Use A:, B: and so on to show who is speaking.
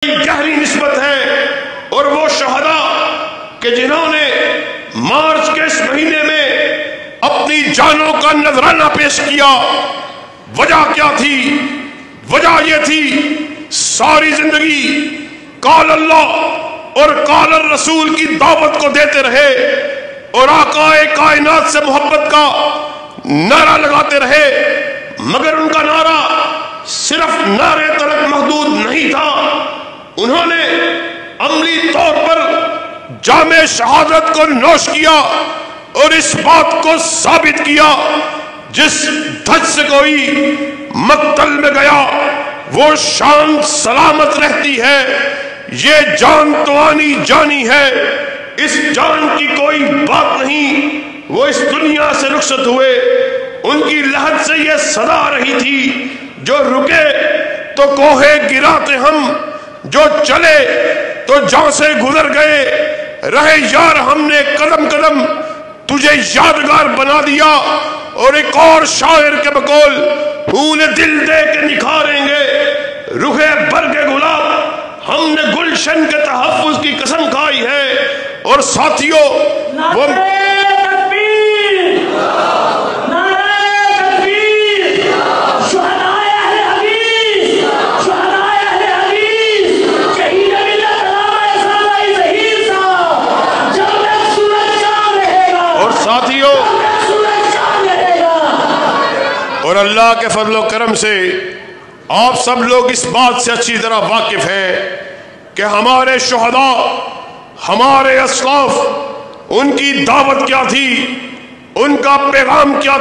A: گہری نسبت ہے، اور وہ شہداء کہ جنہوں نے مارچ کے اس مہینے میں اپنی جانوں کا نذرانہ پیش کیا، وجہ کیا تھی؟ وجہ یہ تھی ساری زندگی قال اللہ اور قال الرسول کی دعوت کو دیتے رہے اور آقا کائنات سے محبت کا نعرہ لگاتے رہے، مگر ان کا نعرہ صرف نعرے تلک محدود نہیں تھا، انہوں نے عملی طور پر جام شہادت کو نوش کیا اور اس بات کو ثابت کیا جس دھج سے کوئی مقتل میں گیا وہ شان سلامت رہتی ہے، یہ جان تو آنی جانی ہے، اس جان کی کوئی بات نہیں۔ وہ اس دنیا سے رخصت ہوئے، ان کی لحد سے یہ صدا آ رہی تھی، جو رکے تو کوہے گراتے ہم، جو چلے تو جہاں سے گزر گئے، رہے یار ہم نے قدم قدم تجھے یادگار بنا دیا۔ اور ایک اور شاعر کے بقول پھول دل دے کے نکھاریں گے رخ برگ گلاب، ہم نے گلشن کے تحفظ کی قسم کھائی ہے۔ اور ساتھیوں وہ اور اللہ کے فضل و کرم سے آپ سب لوگ اس بات سے اچھی طرح واقف ہیں کہ ہمارے شہداء، ہمارے اسلاف، ان کی دعوت کیا تھی، ان کا پیغام کیا تھا۔